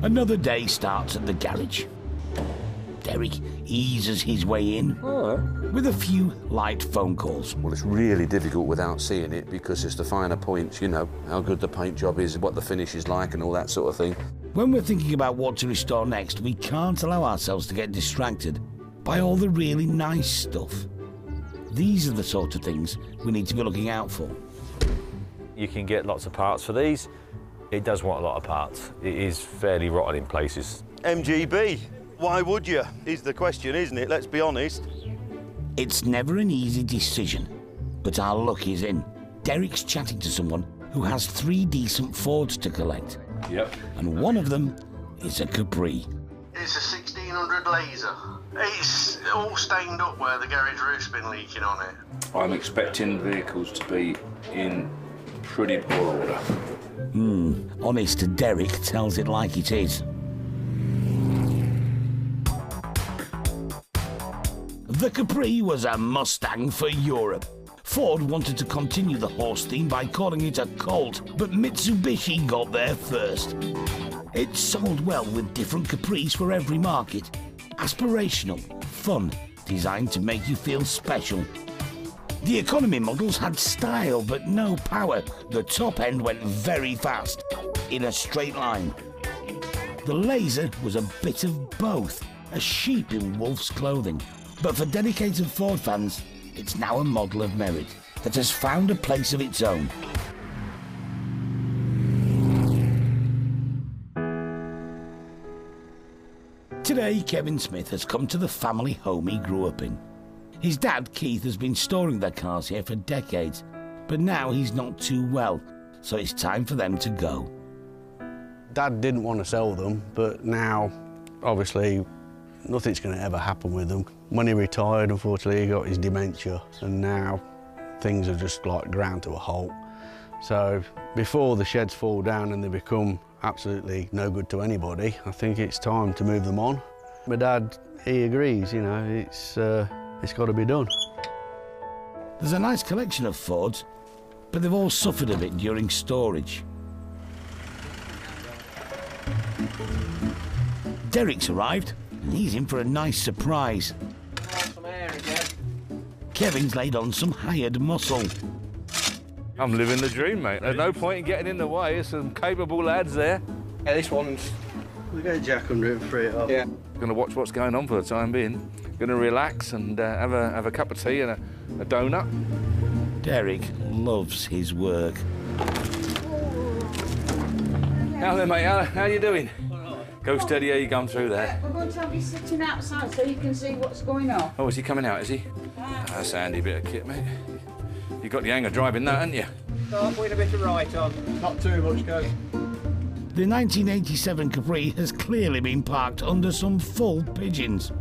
Another day starts at the garage. Derek eases his way in with a few light phone calls. Well, it's really difficult without seeing it because it's the finer points, you know, how good the paint job is, what the finish is like and all that sort of thing. When we're thinking about what to restore next, we can't allow ourselves to get distracted by all the really nice stuff. These are the sort of things we need to be looking out for. You can get lots of parts for these. It does want a lot of parts. It is fairly rotten in places. MGB. Why would you, is the question, isn't it? Let's be honest. It's never an easy decision, but our luck is in. Derek's chatting to someone who has 3 decent Fords to collect. Yep. And one of them is a Capri. It's a 1600 laser. It's all stained up where the garage roof's been leaking on it. I'm expecting vehicles to be in pretty poor order. Honest Derek tells it like it is. The Capri was a Mustang for Europe. Ford wanted to continue the horse theme by calling it a Colt, but Mitsubishi got there first. It sold well with different Capris for every market. Aspirational, fun, designed to make you feel special. The economy models had style but no power. The top end went very fast, in a straight line. The Laser was a bit of both, a sheep in wolf's clothing. But for dedicated Ford fans, it's now a model of merit that has found a place of its own. Today, Kevin Smith has come to the family home he grew up in. His dad, Keith, has been storing their cars here for decades, but now he's not too well, so it's time for them to go. Dad didn't want to sell them, but now, obviously, nothing's going to ever happen with them. When he retired, unfortunately, he got his dementia, and now things are just like ground to a halt. So before the sheds fall down and they become absolutely no good to anybody, I think it's time to move them on. My dad, he agrees, you know, it's got to be done. There's a nice collection of Fords, but they've all suffered a bit during storage. Derek's arrived, and he's in for a nice surprise. Kevin's laid on some hired muscle. I'm living the dream, mate. There's no point in getting in the way. There's some capable lads there. Yeah, this one's... We'll get a jack under it and free it up. Yeah. Going to watch what's going on for the time being. Going to relax and have a cup of tea and a donut. Derek loves his work. How then, mate? How you doing? Go steady, how you come through there. We're going to have you sitting outside so you can see what's going on. Oh, is he coming out, is he? That's a handy bit of kit, mate. You got the hang of driving that, haven't you? Start putting a bit of right on. Not too much, go. The 1987 Capri has clearly been parked under some full Pigeons.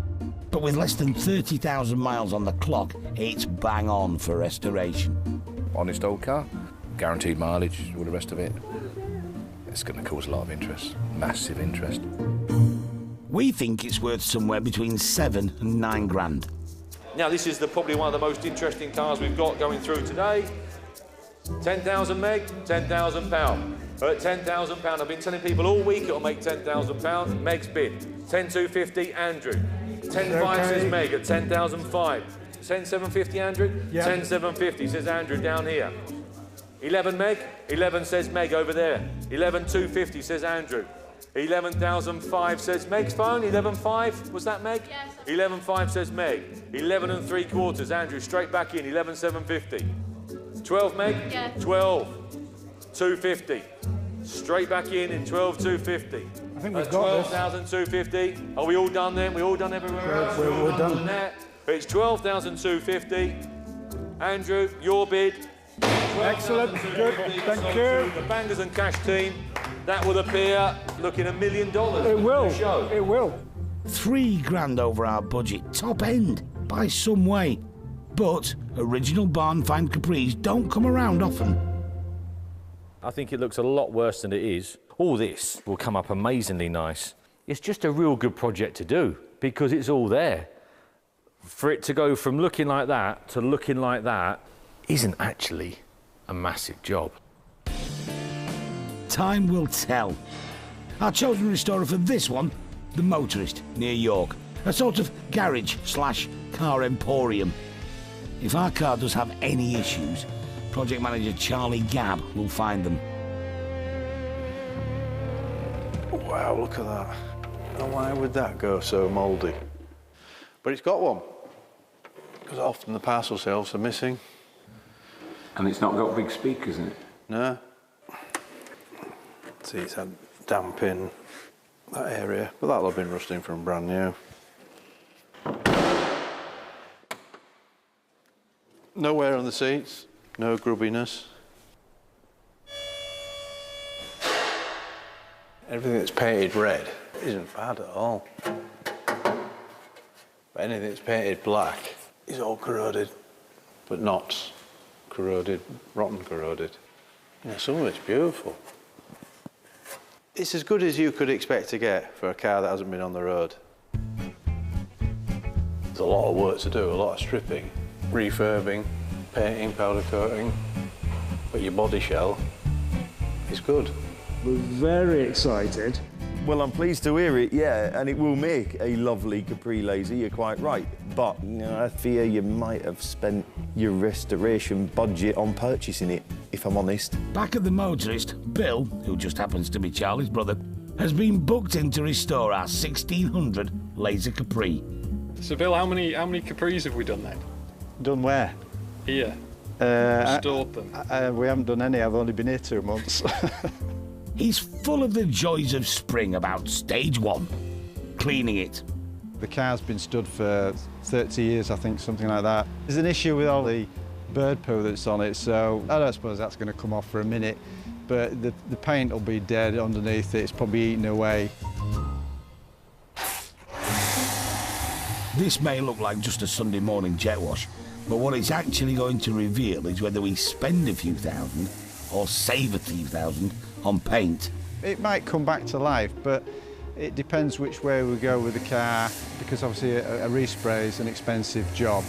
But with less than 30,000 miles on the clock, it's bang on for restoration. Honest old car, guaranteed mileage, all the rest of it. It's going to cause a lot of interest, massive interest. We think it's worth somewhere between 7 and 9 grand. Now, this is probably one of the most interesting cars we've got going through today. 10,000 meg, £10,000. At £10,000, I've been telling people all week it'll make £10,000. Meg's bid. 10,250, Andrew. 10,500 says Meg at 10,005. 10,750, Andrew? Yeah. 10,750 says Andrew down here. 11 meg, 11 says Meg over there. 11,250 says Andrew. 11,005 says Meg's phone. 11,500, was that Meg? Yes. 11,500 says Meg. 11 3/4, Andrew, straight back in. 11,750. 12 Meg? Yes. 12,250. Straight back in 12,250. I think we've got 12,250. Are we all done then? We all done everywhere else? We're done. It's 12,250. Andrew, your bid. Excellent, good, thank you. The Bangers and Cash team, that will appear looking $1 million. It will, it will. 3 grand over our budget, top end, by some way. But original barn find Capris don't come around often. I think it looks a lot worse than it is. All this will come up amazingly nice. It's just a real good project to do because it's all there. For it to go from looking like that to looking like that isn't actually a massive job. Time will tell. Our chosen restorer for this one, the Motorist, near York. A sort of garage/car emporium. If our car does have any issues, project manager Charlie Gabb will find them. Wow, look at that. Now, why would that go so mouldy? But it's got one, because often the parcel shelves are missing. And it's not got big speakers in it? No. See, it's had damp in that area, but that'll have been rusting from brand new. No wear on the seats, no grubbiness. Everything that's painted red isn't bad at all. But anything that's painted black is all corroded, but not corroded, rotten corroded. Yeah, some of it's beautiful. It's as good as you could expect to get for a car that hasn't been on the road. There's a lot of work to do, a lot of stripping, refurbing, painting, powder coating, but your body shell is good. We're very excited. Well, I'm pleased to hear it, yeah, and it will make a lovely Capri laser, you're quite right. But I fear you might have spent your restoration budget on purchasing it, if I'm honest. Back at the Motorist, Bill, who just happens to be Charlie's brother, has been booked in to restore our 1600 Laser Capri. So, Bill, how many Capris have we done then? Done where? Here. Restored them. We haven't done any. I've only been here 2 months. He's full of the joys of spring about stage one, cleaning it. The car's been stood for 30 years, I think, something like that. There's an issue with all the bird poo that's on it, so I don't suppose that's going to come off for a minute, but the paint will be dead underneath it. It's probably eaten away. This may look like just a Sunday morning jet wash, but what it's actually going to reveal is whether we spend a few thousand or save a few thousand on paint. It might come back to life, but it depends which way we go with the car, because obviously a respray is an expensive job.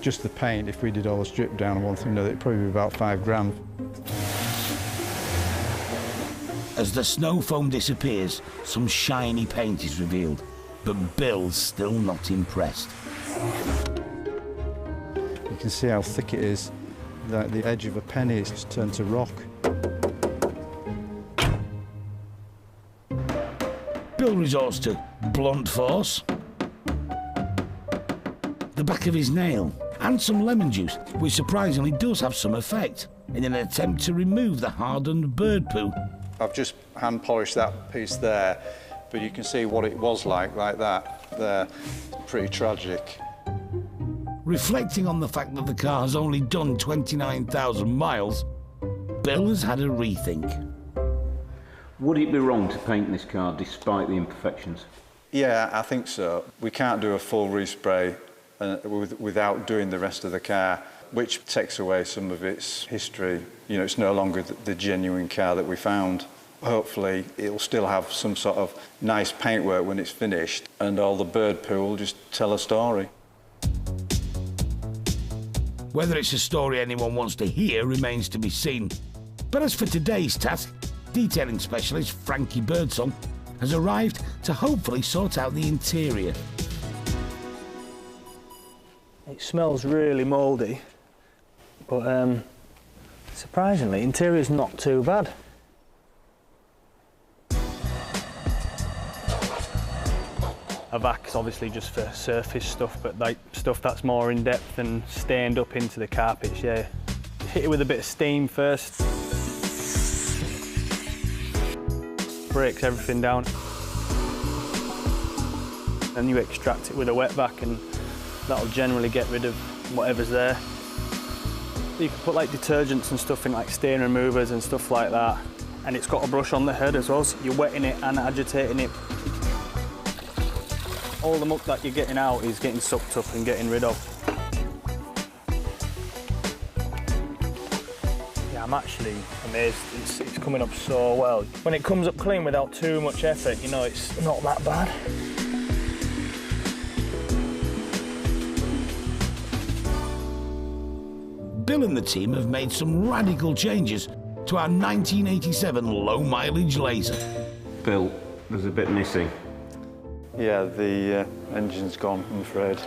Just the paint, if we did all the strip down and one thing, it'd probably be about £5 grand. As the snow foam disappears, some shiny paint is revealed, but Bill's still not impressed. You can see how thick it is. Like the edge of a penny, it's just turned to rock. Bill resorts to blunt force, the back of his nail, and some lemon juice, which surprisingly does have some effect, in an attempt to remove the hardened bird poo. I've just hand polished that piece there, but you can see what it was like that there. Pretty tragic. Reflecting on the fact that the car has only done 29,000 miles, Bill has had a rethink. Would it be wrong to paint this car despite the imperfections? Yeah, I think so. We can't do a full respray without doing the rest of the car, which takes away some of its history. You know, it's no longer the genuine car that we found. Hopefully, it'll still have some sort of nice paintwork when it's finished, and all the bird poo will just tell a story. Whether it's a story anyone wants to hear remains to be seen. But as for today's task, detailing specialist Frankie Birdsong has arrived to hopefully sort out the interior. It smells really mouldy, but surprisingly, interior's not too bad. A vac is obviously just for surface stuff, but like stuff that's more in depth and stained up into the carpets, yeah. Hit it with a bit of steam first. Breaks everything down. Then you extract it with a wet vac and that'll generally get rid of whatever's there. You can put like detergents and stuff in, like stain removers and stuff like that. And it's got a brush on the head as well, so you're wetting it and agitating it. All the muck that you're getting out is getting sucked up and getting rid of. Yeah, I'm actually amazed. It's coming up so well. When it comes up clean without too much effort, you know, it's not that bad. Bill and the team have made some radical changes to our 1987 low-mileage Laser. Bill, there's a bit missing. Yeah, the engine's gone, I'm afraid.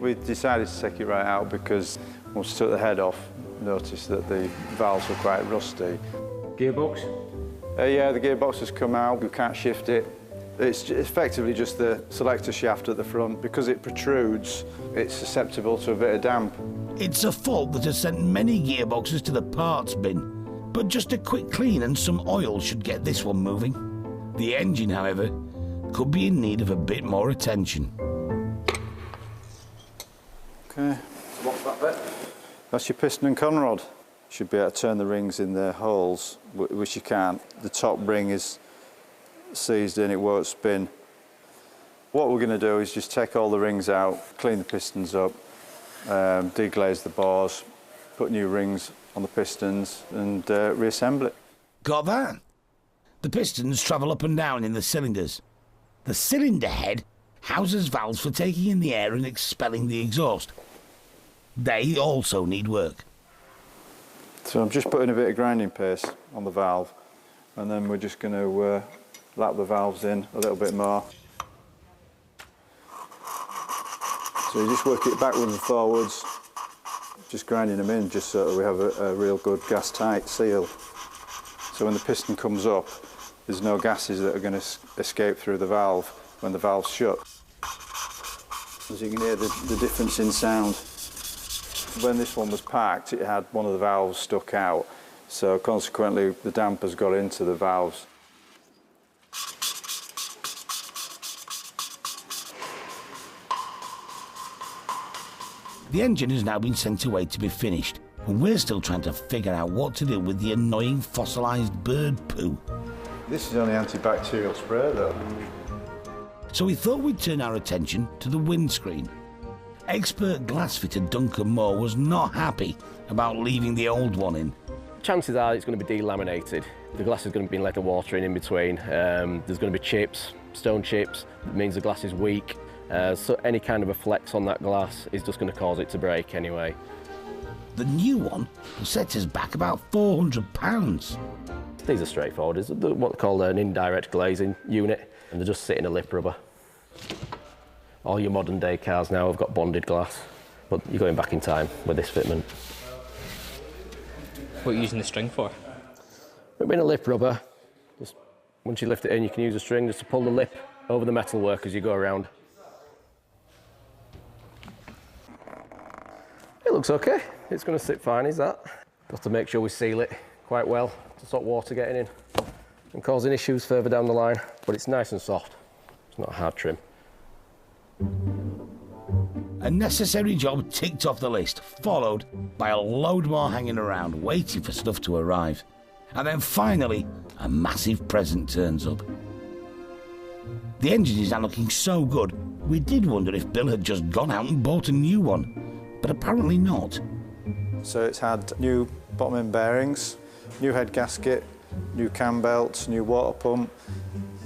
We decided to take it right out because once we took the head off, noticed that the valves were quite rusty. Gearbox? Yeah, the gearbox has come out. We can't shift it. It's effectively just the selector shaft at the front. Because it protrudes, it's susceptible to a bit of damp. It's a fault that has sent many gearboxes to the parts bin, but just a quick clean and some oil should get this one moving. The engine, however, could be in need of a bit more attention. Okay. What's that bit? That's your piston and conrod. Should be able to turn the rings in their holes, which you can't. The top ring is seized in, it won't spin. What we're going to do is just take all the rings out, clean the pistons up, deglaze the bores, put new rings on the pistons and reassemble it. Got that? The pistons travel up and down in the cylinders. The cylinder head houses valves for taking in the air and expelling the exhaust. They also need work. So I'm just putting a bit of grinding paste on the valve and then we're just going to lap the valves in a little bit more. So you just work it backwards and forwards, just grinding them in just so that we have a real good gas tight seal. So when the piston comes up, there's no gases that are going to escape through the valve when the valve's shut. As you can hear the difference in sound. When this one was packed, it had one of the valves stuck out, so consequently the dampers got into the valves. The engine has now been sent away to be finished, and we're still trying to figure out what to do with the annoying fossilised bird poo. This is only antibacterial spray though. So we thought we'd turn our attention to the windscreen. Expert glass fitter Duncan Moore was not happy about leaving the old one in. Chances are it's going to be delaminated. The glass is going to be let the water in between. There's going to be chips, stone chips. It means the glass is weak. So any kind of a flex on that glass is just going to cause it to break anyway. The new one will set us back about £400. These are straightforward. It's what they call an indirect glazing unit, and they just sit in a lip rubber. All your modern day cars now have got bonded glass, but you're going back in time with this fitment. What are you using the string for? It's been a lip rubber. Just once you lift it in, you can use a string just to pull the lip over the metalwork as you go around. It looks okay. It's going to sit fine, is that? Got to make sure we seal it quite well to stop water getting in and causing issues further down the line, but it's nice and soft. It's not a hard trim. A necessary job ticked off the list, followed by a load more hanging around, waiting for stuff to arrive. And then finally, a massive present turns up. The engine is now looking so good, we did wonder if Bill had just gone out and bought a new one, but apparently not. So it's had new bottom end bearings, new head gasket, new cam belts, new water pump,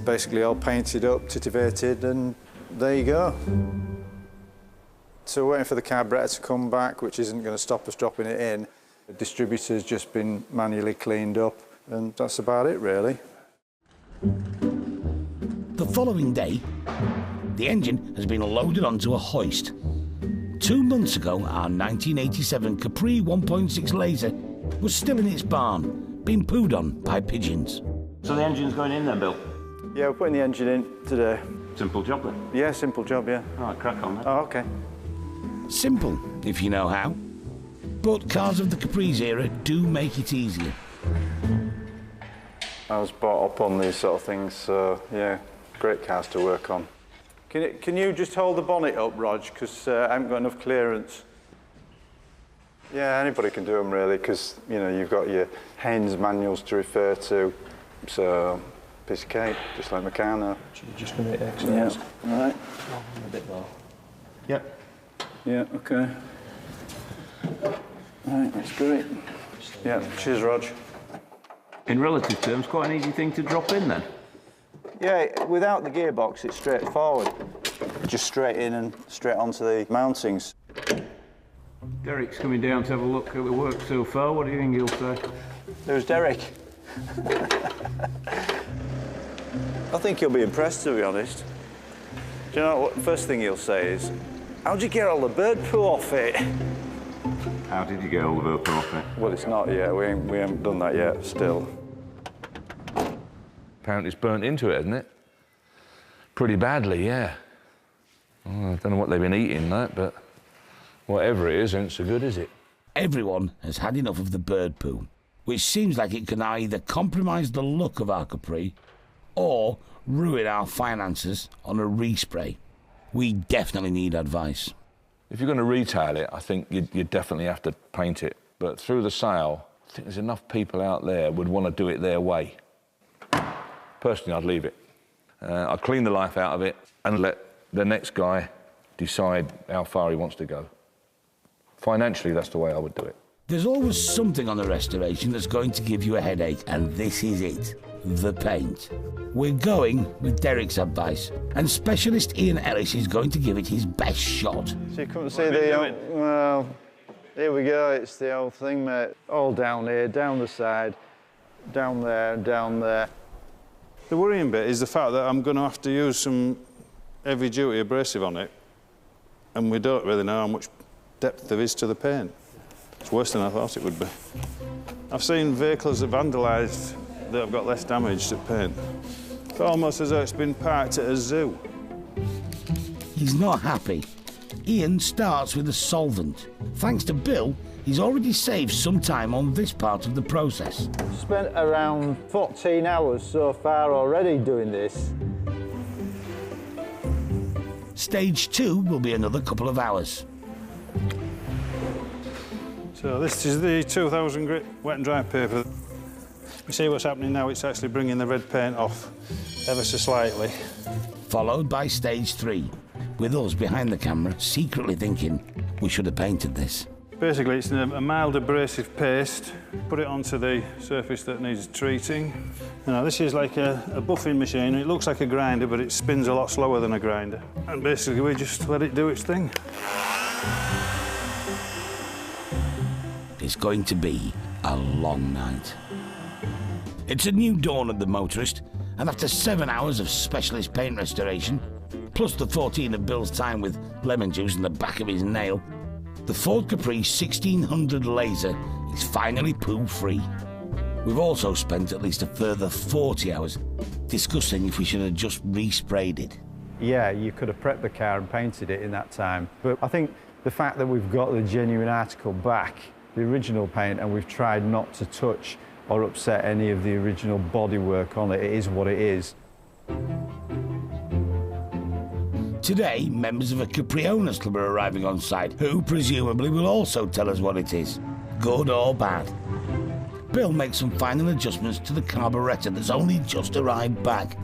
basically all painted up, titivated, and there you go. So we're waiting for the carburetor to come back, which isn't going to stop us dropping it in. The distributor's just been manually cleaned up, and that's about it, really. The following day, the engine has been loaded onto a hoist. 2 months ago, our 1987 Capri 1.6 Laser was still in its barn, being pooed on by pigeons. So the engine's going in then, Bill? Yeah, we're putting the engine in today. Simple job then? Yeah, simple job, yeah. All right, crack on then. Oh, OK. Simple, if you know how. But cars of the Capri's era do make it easier. I was brought up on these sort of things, so yeah, great cars to work on. Can you just hold the bonnet up, Rog, because I haven't got enough clearance. Yeah, anybody can do them really, because you know you've got your Haynes manuals to refer to, so piece of cake, just like my car now. Just a bit exercise. Yeah. All right. A bit more. Yep. Yeah. Okay. All right, that's great. Yeah. Cheers, Rog. In relative terms, quite an easy thing to drop in then. Yeah, without the gearbox, it's straightforward. Just straight in and straight onto the mountings. Derek's coming down to have a look at the work so far. What do you think he'll say? Who's Derek? I think you'll be impressed, to be honest. Do you know what? First thing he'll say is, how'd you get all the bird poo off it? How did you get all the bird poo off it? Well, it's not yet. We haven't done that yet, still. Apparently it's burnt into it, hasn't it? Pretty badly, yeah. Oh, I don't know what they've been eating, that, but whatever it is, ain't so good, is it? Everyone has had enough of the bird poo, which seems like it can either compromise the look of our Capri or ruin our finances on a respray. We definitely need advice. If you're going to retail it, I think you definitely have to paint it. But through the sale, I think there's enough people out there would want to do it their way. Personally, I'd leave it. I'd clean the life out of it and let the next guy decide how far he wants to go. Financially, that's the way I would do it. There's always something on a restoration that's going to give you a headache, and this is it. The paint. We're going with Derek's advice, and specialist Ian Ellis is going to give it his best shot. So you couldn't see the... well, here we go, it's the old thing, mate. All down here, down the side, down there, down there. The worrying bit is the fact that I'm going to have to use some heavy-duty abrasive on it, and we don't really know how much depth there is to the paint. It's worse than I thought it would be. I've seen vehicles that vandalised that have got less damage to paint. It's almost as though it's been parked at a zoo. He's not happy. Ian starts with a solvent. Thanks to Bill, he's already saved some time on this part of the process. Spent around 14 hours so far already doing this. Stage 2 will be another couple of hours. So this is the 2000 grit wet and dry paper. You see what's happening now? It's actually bringing the red paint off ever so slightly. Followed by stage 3, with us behind the camera secretly thinking we should have painted this. Basically, it's a mild abrasive paste. Put it onto the surface that needs treating. Now, this is like a buffing machine. It looks like a grinder, but it spins a lot slower than a grinder. And basically, we just let it do its thing. It's going to be a long night. It's a new dawn of the motorist, and after 7 hours of specialist paint restoration, plus the 14 of Bill's time with lemon juice in the back of his nail, the Ford Capri 1600 Laser is finally poo-free. We've also spent at least a further 40 hours discussing if we should have just resprayed it. Yeah, you could have prepped the car and painted it in that time. But I think the fact that we've got the genuine article back, the original paint, and we've tried not to touch or upset any of the original bodywork on it, it is what it is. Today, members of a Capri Owners Club are arriving on site, who presumably will also tell us what it is, good or bad. Bill makes some final adjustments to the carburettor that's only just arrived back.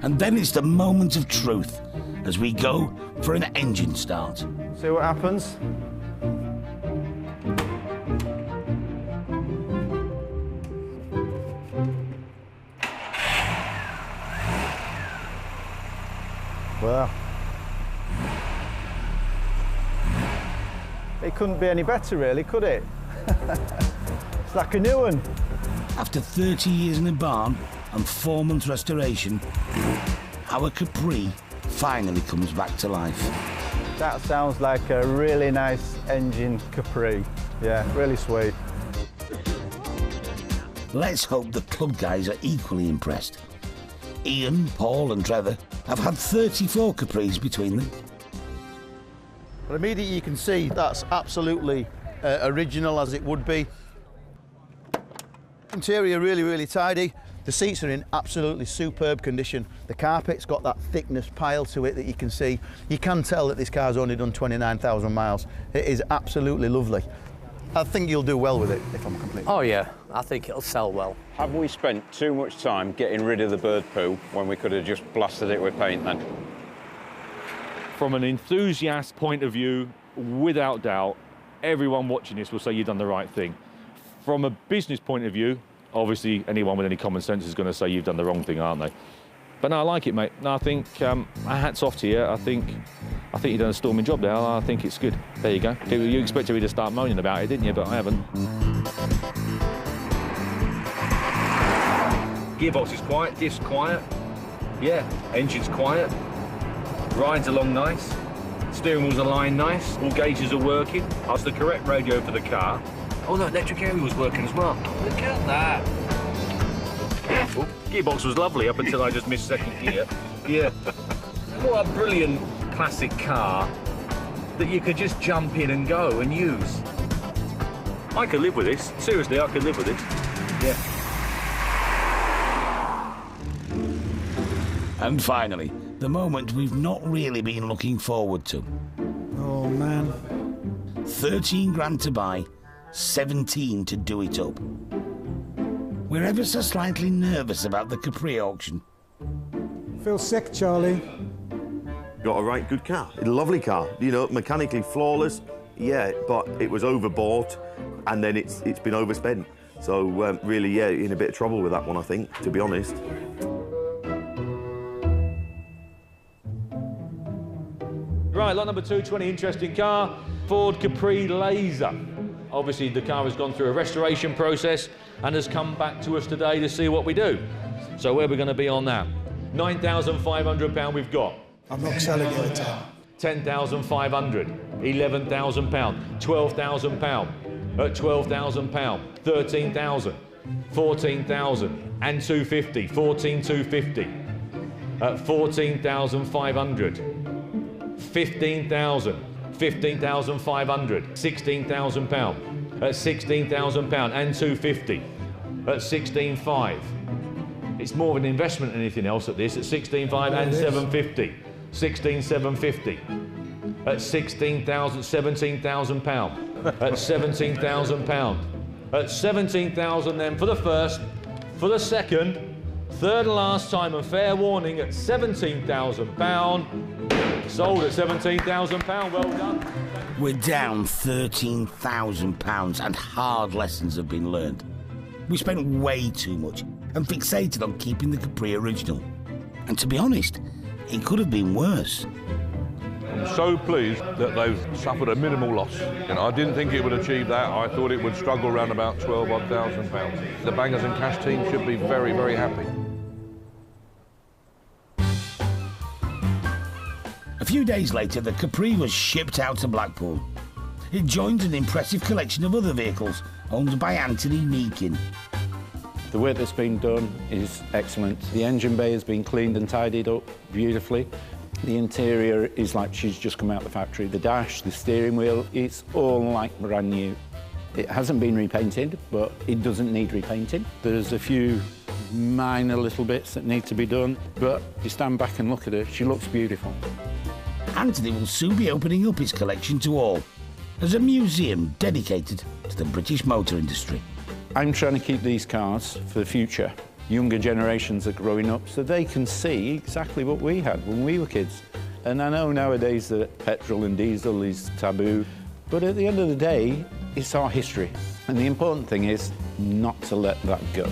And then it's the moment of truth, as we go for an engine start. See what happens? Well, it couldn't be any better, really, could it? It's like a new one. After 30 years in a barn and 4 months restoration, our Capri finally comes back to life. That sounds like a really nice engine Capri. Yeah, really sweet. Let's hope the club guys are equally impressed. Ian, Paul and Trevor have had 34 Capris between them. Well, immediately you can see that's absolutely original as it would be. Interior really, really tidy. The seats are in absolutely superb condition. The carpet's got that thickness pile to it that you can see. You can tell that this car's only done 29,000 miles. It is absolutely lovely. I think you'll do well with it, if I'm completely... Oh yeah, I think it'll sell well. Have we spent too much time getting rid of the bird poo when we could have just blasted it with paint then? From an enthusiast point of view, without doubt, everyone watching this will say you've done the right thing. From a business point of view, obviously anyone with any common sense is going to say you've done the wrong thing, aren't they? But no, I like it, mate. No, I think hats off to you. I think you've done a storming job there. I think it's good. There you go. You expected me to start moaning about it, didn't you? But I haven't. Gearbox is quiet, diff's quiet. Yeah, engine's quiet. Rides along nice. Steering wheel's aligned nice. All gauges are working. That's the correct radio for the car. Oh no, electric area was working as well. Look at that. Oh, gearbox was lovely up until I just missed second gear. Yeah. What a brilliant classic car that you could just jump in and go and use. I could live with this. Seriously, I could live with this. Yeah. And finally, the moment we've not really been looking forward to. Oh, man. 13 grand to buy, 17 to do it up. We're ever so slightly nervous about the Capri auction. Feel sick, Charlie. Got a right good car. A lovely car. You know, mechanically flawless. Yeah, but it was overbought, and then it's been overspent. So really, yeah, in a bit of trouble with that one, I think, to be honest. Right, lot number 220, interesting car. Ford Capri Laser. Obviously, the car has gone through a restoration process and has come back to us today to see what we do. So where are we going to be on that? £9,500 we've got. I'm not selling it at 10. £10,500, £11,000, £12,000, at £12,000, £13,000, £14,000, and £250, £14,250, at £14,500, £15,000, £15,500, £16,000, at £16,000, and £250, at £16,500. It's more of an investment than anything else at this, at £16,500 and £750. £16,750 at £16,000, £17,000 at £17,000 at £17,000 then for the first, for the second, third and last time, and fair warning at £17,000. Sold at £17,000. Well done. We're down £13,000 and hard lessons have been learned. We spent way too much and fixated on keeping the Capri original. And to be honest, it could have been worse. I'm so pleased that they've suffered a minimal loss. You know, I didn't think it would achieve that. I thought it would struggle around about £12,000. The Bangers and Cash team should be very, very happy. A few days later, the Capri was shipped out to Blackpool. It joined an impressive collection of other vehicles owned by Anthony Meakin. The work that's been done is excellent. The engine bay has been cleaned and tidied up beautifully. The interior is like she's just come out of the factory. The dash, the steering wheel, it's all like brand new. It hasn't been repainted, but it doesn't need repainting. There's a few minor little bits that need to be done, but if you stand back and look at her, she looks beautiful. Anthony will soon be opening up his collection to all as a museum dedicated to the British motor industry. I'm trying to keep these cars for the future. Younger generations are growing up so they can see exactly what we had when we were kids. And I know nowadays that petrol and diesel is taboo, but at the end of the day, it's our history. And the important thing is not to let that go.